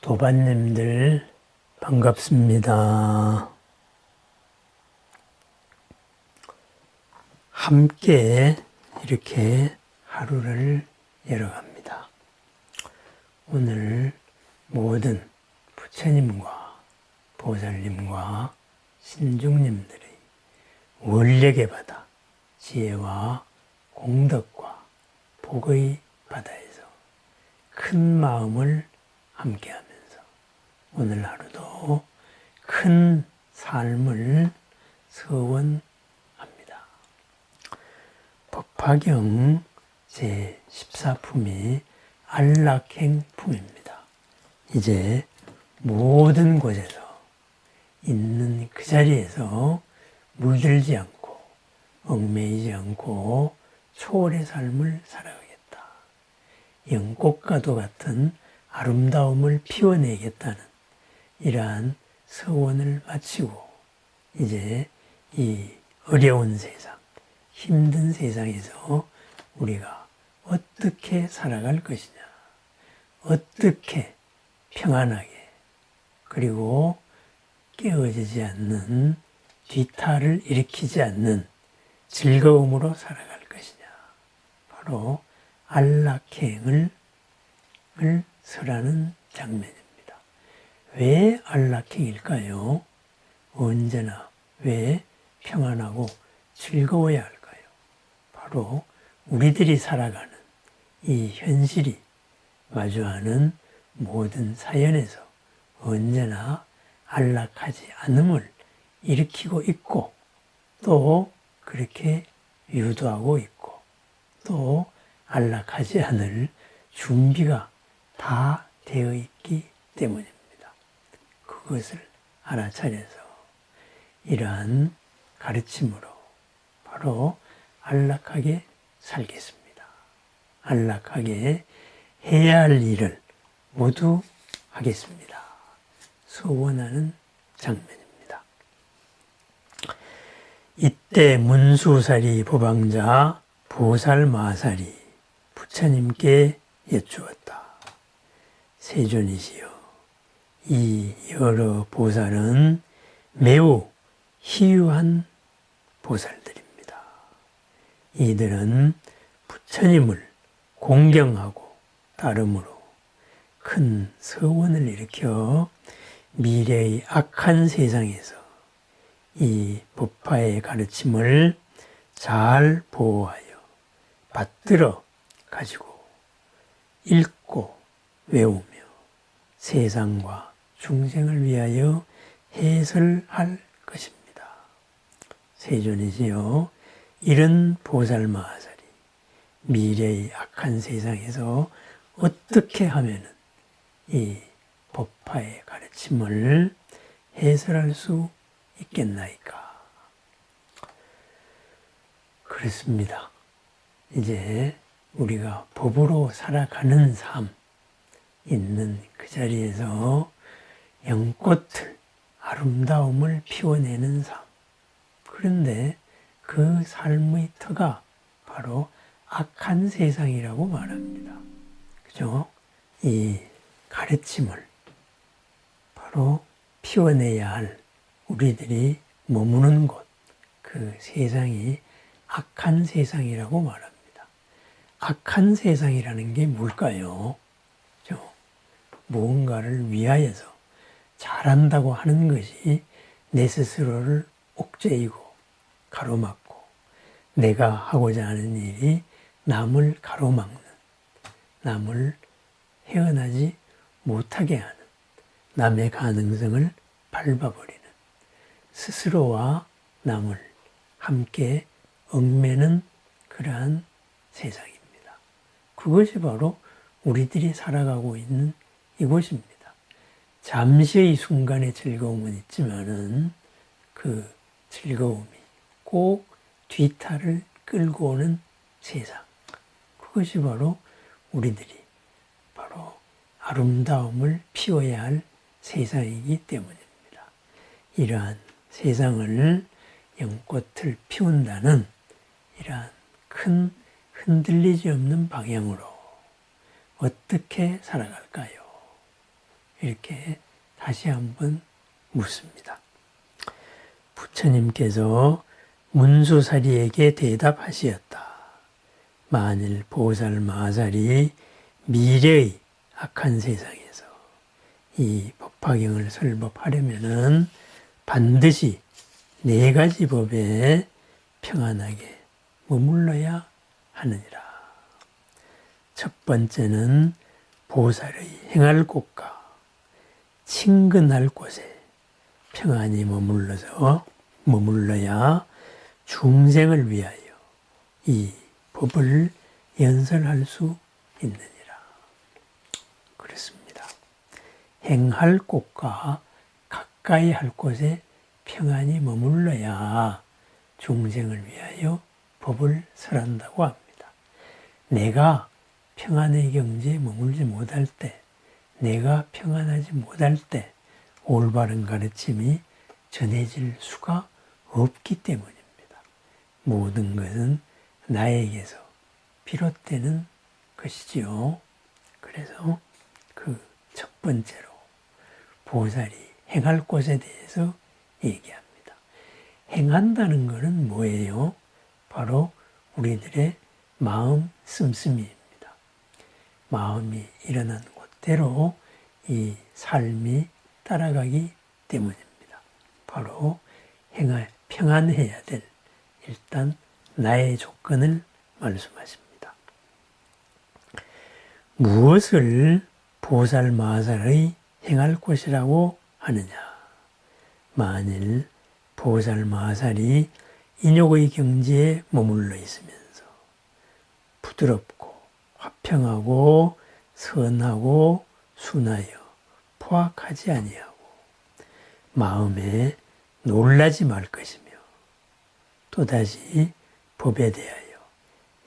도반님들 반갑습니다. 함께 이렇게 하루를 열어갑니다. 오늘 모든 부처님과 보살님과 신중님들의 원력의 바다, 지혜와 공덕과 복의 바다에서 큰 마음을 함께하면서 오늘 하루도 큰 삶을 서원합니다. 법화경 제14품이 안락행품입니다. 이제 모든 곳에서 있는 그 자리에서 물들지 않고 얽매이지 않고 초월의 삶을 살아가겠다. 연꽃과도 같은 아름다움을 피워내겠다는 이러한 서원을 마치고 이제 이 어려운 세상, 힘든 세상에서 우리가 어떻게 살아갈 것이냐, 어떻게 평안하게 그리고 깨어지지 않는 뒤탈을 일으키지 않는 즐거움으로 살아갈 것이냐, 바로 안락행을 설하는 장면입니다. 왜 안락행일까요? 언제나 왜 평안하고 즐거워야 할까요? 바로 우리들이 살아가는 이 현실이 마주하는 모든 사연에서 언제나 안락하지 않음을 일으키고 있고 또 그렇게 유도하고 있고 또 안락하지 않을 준비가 다 되어 있기 때문입니다. 그것을 알아차려서 이러한 가르침으로 바로 안락하게 살겠습니다. 안락하게 해야 할 일을 모두 하겠습니다. 소원하는 장면입니다. 이때 문수사리 보방자 보살마사리 부처님께 여쭈었다. 세존이시여, 이 여러 보살은 매우 희유한 보살들입니다. 이들은 부처님을 공경하고 따름으로 큰 서원을 일으켜 미래의 악한 세상에서 이 법화의 가르침을 잘 보호하여 받들어 가지고 읽고 외우며 세상과 중생을 위하여 해설할 것입니다. 세존이시여, 이런 보살마하살이 미래의 악한 세상에서 어떻게 하면 이 법화의 가르침을 해설할 수 있겠나이까? 그렇습니다. 이제 우리가 법으로 살아가는 삶, 있는 그 자리에서 연꽃을, 아름다움을 피워내는 삶. 그런데 그 삶의 터가 바로 악한 세상이라고 말합니다. 그죠? 이 가르침을 바로 피워내야 할 우리들이 머무는 곳, 그 세상이 악한 세상이라고 말합니다. 악한 세상이라는 게 뭘까요? 무언가를 위하여서 잘한다고 하는 것이 내 스스로를 옥죄이고 가로막고 내가 하고자 하는 일이 남을 가로막는, 남을 헤어나지 못하게 하는, 남의 가능성을 밟아버리는, 스스로와 남을 함께 얽매는 그러한 세상입니다. 그것이 바로 우리들이 살아가고 있는 이곳입니다. 잠시의 순간의 즐거움은 있지만은 그 즐거움이 꼭 뒤탈을 끌고 오는 세상. 그것이 바로 우리들이 바로 아름다움을 피워야 할 세상이기 때문입니다. 이러한 세상을 연꽃을 피운다는 이러한 큰 흔들리지 없는 방향으로 어떻게 살아갈까요? 이렇게 다시 한번 묻습니다. 부처님께서 문수사리에게 대답하시었다. 만일 보살 마살이 미래의 악한 세상에서 이 법화경을 설법하려면은 반드시 4가지 법에 평안하게 머물러야 하느니라. 첫 번째는 보살의 행할 곳과 친근할 곳에 평안히 머물러야 중생을 위하여 이 법을 연설할 수 있느니라. 그렇습니다. 행할 곳과 가까이 할 곳에 평안히 머물러야 중생을 위하여 법을 설한다고 합니다. 내가 평안의 경지에 머물지 못할 때, 내가 평안하지 못할 때 올바른 가르침이 전해질 수가 없기 때문입니다. 모든 것은 나에게서 비롯되는 것이지요. 그래서 그 첫 번째로 보살이 행할 곳에 대해서 얘기합니다. 행한다는 것은 뭐예요? 바로 우리들의 마음 씀씀이입니다. 마음이 일어난 곳대로 이 삶이 따라가기 때문입니다. 바로 평안해야 될 일단 나의 조건을 말씀하십니다. 무엇을 보살 마살의 행할 곳이라고 하느냐? 만일 보살 마살이 인욕의 경지에 머물러 있으면서 부드럽고 화평하고 선하고 순하여 포악하지 아니하고 마음에 놀라지 말 것이며 또다시 법에 대하여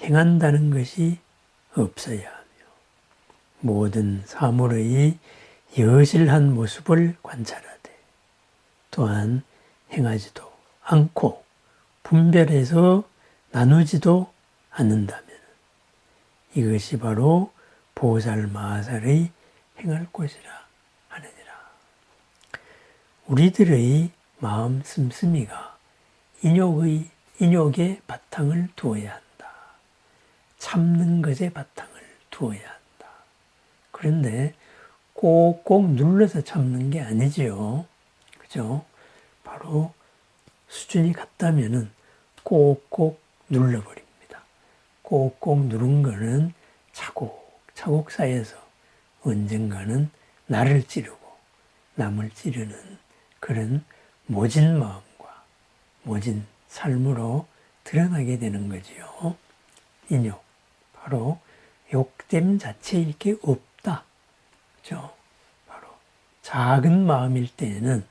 행한다는 것이 없어야 하며 모든 사물의 여실한 모습을 관찰하되 또한 행하지도 않고 분별해서 나누지도 않는다면 이것이 바로 보살 마살의 행할 곳이라 하느니라. 우리들의 마음 씀씀이가 인욕의 바탕을 두어야 한다. 참는 것에 바탕을 두어야 한다. 그런데 꼭꼭 눌러서 참는 게 아니지요. 그죠? 바로 수준이 같다면은 꼭꼭 눌러버립니다. 꼭꼭 누른 거는 차곡차곡 쌓여서 언젠가는 나를 찌르고 남을 찌르는 그런 모진 마음과 모진 삶으로 드러나게 되는 거지요. 인욕, 바로 욕됨 자체일 게 없다. 그죠? 바로 작은 마음일 때에는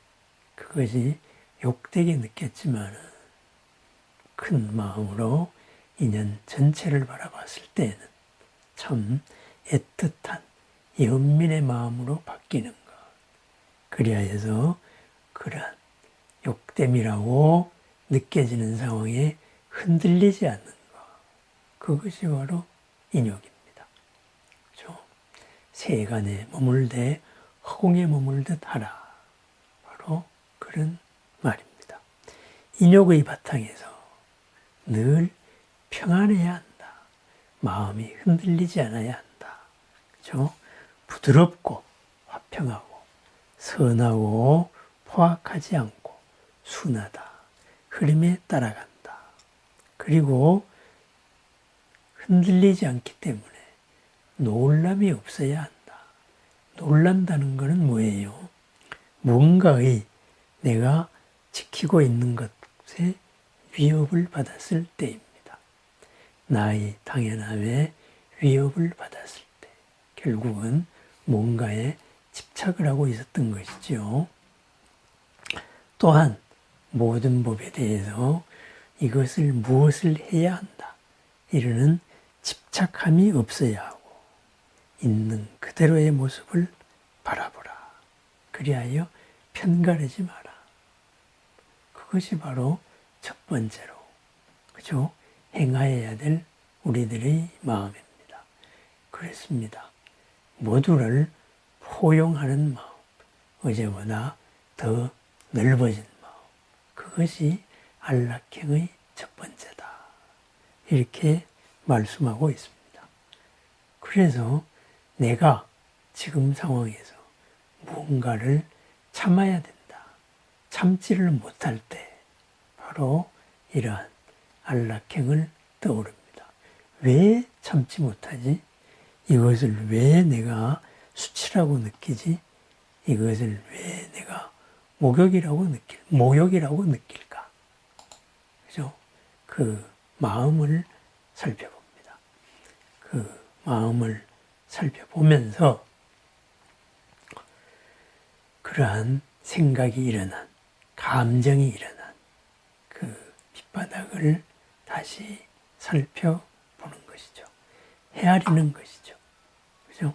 그것이 욕되게 느꼈지만 큰 마음으로 인연 전체를 바라봤을 때에는 참 애틋한 연민의 마음으로 바뀌는 것. 그리하여서 그러한 욕됨이라고 느껴지는 상황에 흔들리지 않는 것. 그것이 바로 인욕입니다. 그렇죠? 세간에 머물되 허공에 머물듯 하라. 바로 그런 말입니다. 인욕의 바탕에서 늘 평안해야 한다. 마음이 흔들리지 않아야 한다. 그렇죠? 부드럽고 화평하고 선하고 포악하지 않고 순하다. 흐름에 따라간다. 그리고 흔들리지 않기 때문에 놀람이 없어야 한다. 놀란다는 것은 뭐예요? 뭔가의 내가 지키고 있는 것에 위협을 받았을 때입니다. 나의 당연함에 위협을 받았을 때 결국은 뭔가에 집착을 하고 있었던 것이죠. 또한 모든 법에 대해서 이것을 무엇을 해야 한다 이러는 집착함이 없어야 하고 있는 그대로의 모습을 바라보라. 그리하여 편가르지 마라. 그것이 바로 첫 번째로 그죠? 행하여야 될 우리들의 마음입니다. 그렇습니다. 모두를 포용하는 마음, 어제보다 더 넓어진 마음. 그것이 안락행의 첫 번째다. 이렇게 말씀하고 있습니다. 그래서 내가 지금 상황에서 무언가를 참아야 된다. 참지를 못할 때 바로 이러한 안락행을 떠오릅니다. 왜 참지 못하지? 이것을 왜 내가 수치라고 느끼지? 이것을 왜 내가 모욕이라고 느낄까? 그죠? 그 마음을 살펴봅니다. 그 마음을 살펴보면서 그러한 생각이 일어난, 감정이 일어난 그 밑바닥을 다시 살펴보는 것이죠. 헤아리는 것이죠. 그죠?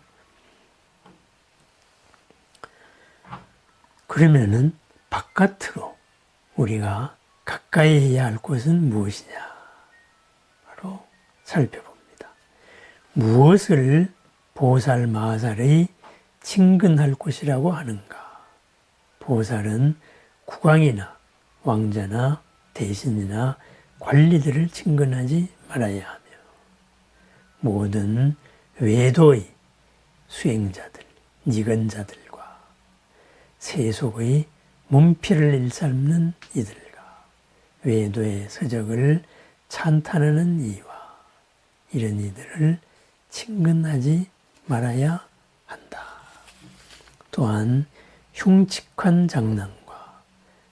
그러면은 바깥으로 우리가 가까이 해야 할 곳은 무엇이냐? 바로 살펴봅니다. 무엇을 보살, 마살의 친근할 곳이라고 하는가? 보살은 국왕이나 왕자나 대신이나 관리들을 친근하지 말아야 하며 모든 외도의 수행자들, 니근자들과 세속의 문필을 일삼는 이들과 외도의 서적을 찬탄하는 이와 이런 이들을 친근하지 말아야 한다. 또한 흉측한 장난과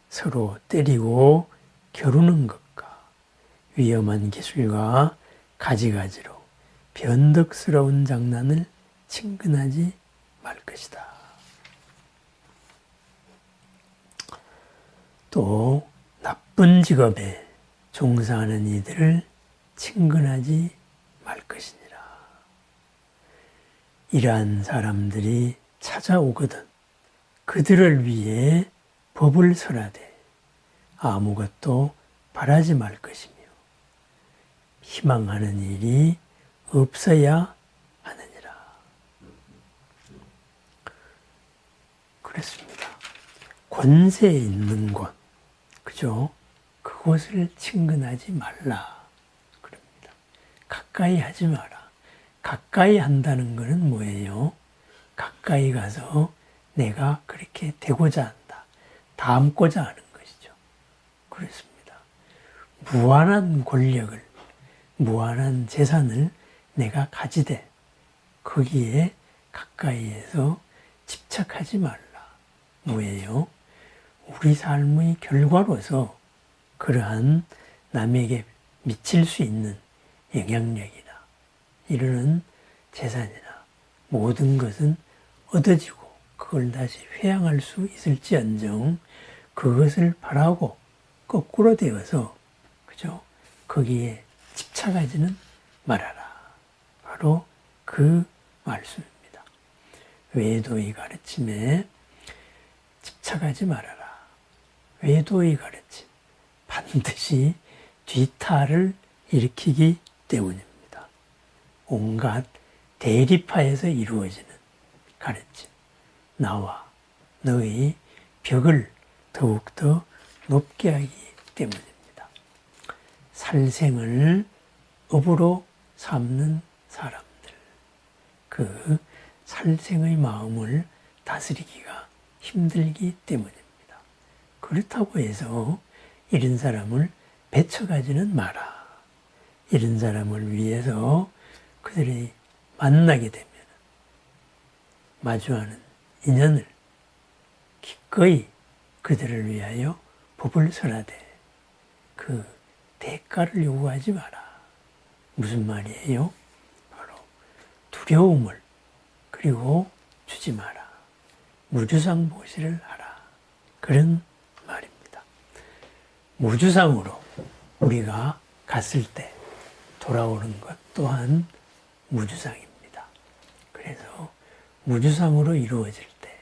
서로 때리고 겨루는 것과 위험한 기술과 가지가지로 변덕스러운 장난을 친근하지 말 것이다. 또 나쁜 직업에 종사하는 이들을 친근하지 말 것이니라. 이러한 사람들이 찾아오거든 그들을 위해 법을 설하되 아무것도 바라지 말 것이며 희망하는 일이 없어야 하느니라. 그렇습니다. 권세 있는 곳, 그죠? 그곳을 친근하지 말라. 그럽니다. 가까이 하지 마라. 가까이 한다는 것은 뭐예요? 가까이 가서 내가 그렇게 되고자 한다. 닮고자 하는 것이죠. 그렇습니다. 무한한 권력을, 무한한 재산을 내가 가지되 거기에 가까이에서 집착하지 말라. 뭐예요? 우리 삶의 결과로서 그러한 남에게 미칠 수 있는 영향력이나 이르는 재산이나 모든 것은 얻어지고 그걸 다시 회양할 수 있을지언정 그것을 바라고 거꾸로 되어서 그죠? 거기에 집착하지는 말아라. 바로 그 말씀입니다. 외도의 가르침에 집착하지 말아라. 외도의 가르침 반드시 뒤탈을 일으키기 때문입니다. 온갖 대립하에서 이루어지는 가르침 나와 너의 벽을 더욱더 높게 하기 때문입니다. 살생을 업으로 삼는 사람들 그 살생의 마음을 다스리기가 힘들기 때문입니다. 그렇다고 해서 이런 사람을 배척하지는 마라. 이런 사람을 위해서 그들이 만나게 되면 마주하는 인연을 기꺼이 그들을 위하여 법을 설하되 그 대가를 요구하지 마라. 무슨 말이에요? 바로 두려움을 그리고 주지 마라. 무주상보시를 하라. 그런 말입니다. 무주상으로 우리가 갔을 때 돌아오는 것 또한 무주상입니다. 그래서 무주상으로 이루어질 때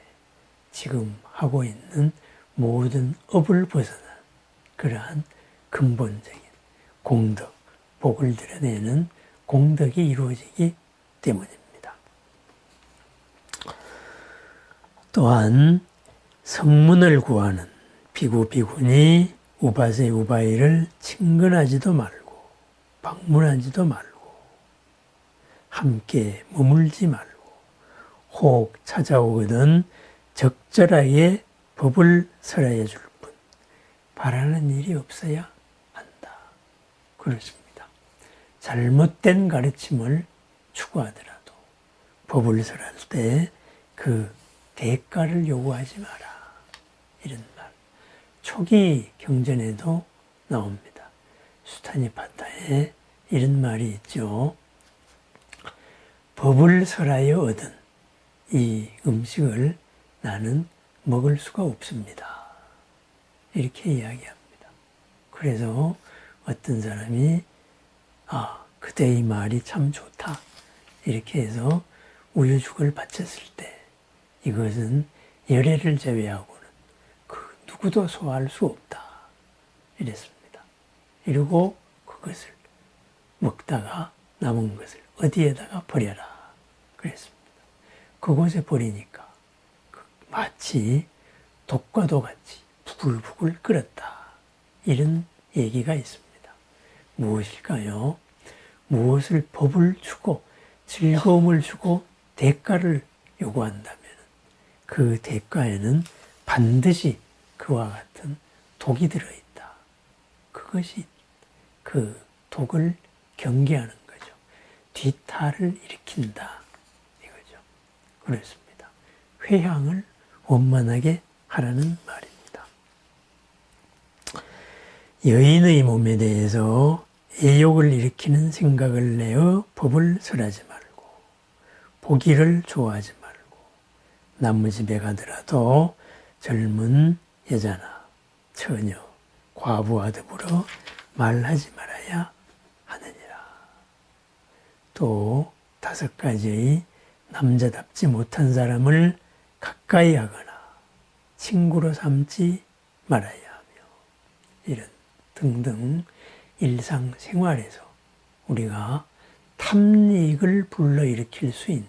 지금 하고 있는 모든 업을 벗어난 그러한 근본적인 공덕, 복을 드러내는 공덕이 이루어지기 때문입니다. 또한 성문을 구하는 비구 비구니 우바세 우바이를 친근하지도 말고 방문하지도 말고 함께 머물지 말고 혹 찾아오거든 적절하게 법을 설하여 줄 뿐 바라는 일이 없어야 한다. 그렇습니다. 잘못된 가르침을 추구하더라도 법을 설할 때 그 대가를 요구하지 마라. 이런 말. 초기 경전에도 나옵니다. 수타니파타에 이런 말이 있죠. 법을 설하여 얻은 이 음식을 나는 먹을 수가 없습니다. 이렇게 이야기합니다. 그래서 어떤 사람이 그대의 말이 참 좋다. 이렇게 해서 우유죽을 바쳤을 때 이것은 열애를 제외하고는 그 누구도 소화할 수 없다. 이랬습니다. 이러고 그것을 먹다가 남은 것을 어디에다가 버려라. 그랬습니다. 그곳에 버리니까 마치 독과도 같이 부글부글 끓었다. 이런 얘기가 있습니다. 무엇일까요? 무엇을 법을 주고 즐거움을 주고 대가를 요구한다면 그 대가에는 반드시 그와 같은 독이 들어있다. 그것이 그 독을 경계하는 거죠. 뒤탈을 일으킨다. 이거죠. 그렇습니다. 회향을 원만하게 하라는 말입니다. 여인의 몸에 대해서 애욕을 일으키는 생각을 내어 법을 설하지 말고 보기를 좋아하지 말고 남무집에 가더라도 젊은 여자나 처녀, 과부와 더불어 말하지 말아야 하느니라. 또 5가지의 남자답지 못한 사람을 가까이 하거나 친구로 삼지 말아야 하며 이런 등등 일상생활에서 우리가 탐닉을 불러일으킬 수 있는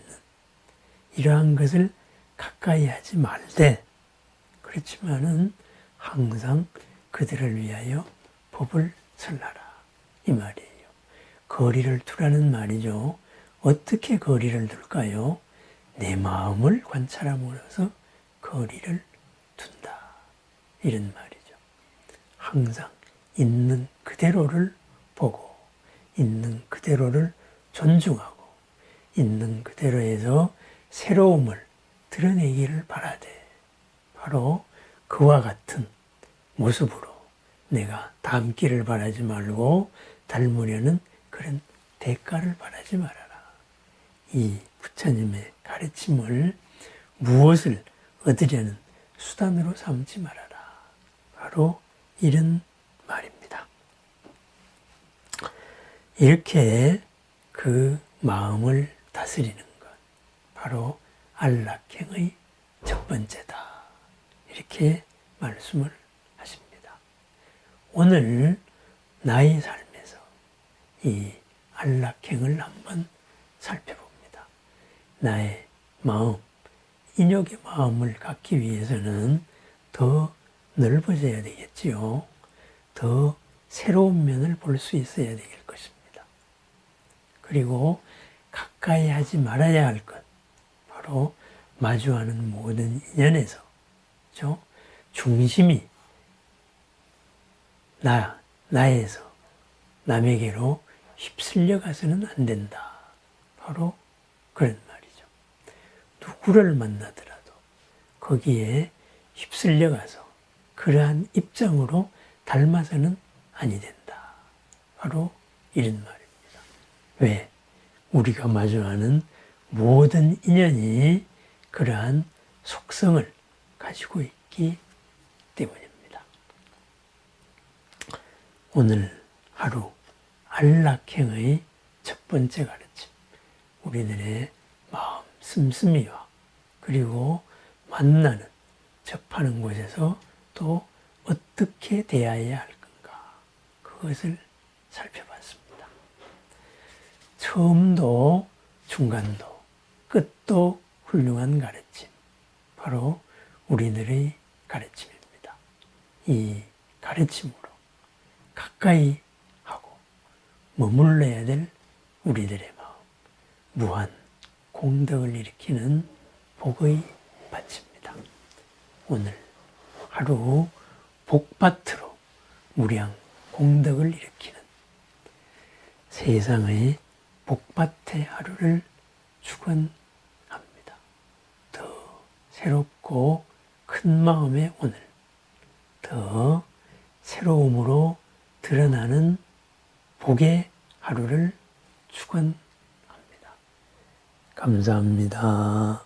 이러한 것을 가까이 하지 말되 그렇지만은 항상 그들을 위하여 법을 설하라. 이 말이에요. 거리를 두라는 말이죠. 어떻게 거리를 둘까요? 내 마음을 관찰함으로써 거리를 둔다. 이런 말이죠. 항상 있는 그대로를 보고 있는 그대로를 존중하고 있는 그대로에서 새로움을 드러내기를 바라되 바로 그와 같은 모습으로 내가 닮기를 바라지 말고 닮으려는 그런 대가를 바라지 말아라. 이 부처님의 가르침을 무엇을 얻으려는 수단으로 삼지 말아라. 바로 이런 말입니다. 이렇게 그 마음을 다스리는 것 바로 안락행의 첫 번째다. 이렇게 말씀을 하십니다. 오늘 나의 삶에서 이 안락행을 한번 살펴봅니다. 나의 마음, 인욕의 마음을 갖기 위해서는 더 넓어져야 되겠지요. 더 새로운 면을 볼 수 있어야 될 것입니다. 그리고 가까이 하지 말아야 할 것, 바로 마주하는 모든 인연에서 중심이 나에서 남에게로 휩쓸려 가서는 안 된다. 바로 그런 말이죠. 누구를 만나더라도 거기에 휩쓸려 가서 그러한 입장으로 닮아서는 아니 된다. 바로 이런 말입니다. 왜? 우리가 마주하는 모든 인연이 그러한 속성을 가지고 있기 때문입니다. 오늘 하루 안락행의 첫 번째 가르침, 우리들의 마음 씀씀이와 그리고 만나는, 접하는 곳에서 또 어떻게 대해야 할 건가, 그것을 살펴봤습니다. 처음도 중간도 끝도 훌륭한 가르침, 바로 우리들의 가르침입니다. 이 가르침으로 가까이 하고 머물러야 될 우리들의 마음, 무한 공덕을 일으키는 복의 밭입니다. 오늘 하루 복밭으로 무량 공덕을 일으키는 세상의 복밭의 하루를 축원합니다. 더 새롭고 큰 마음의 오늘, 더 새로움으로 드러나는 복의 하루를 축원합니다. 감사합니다.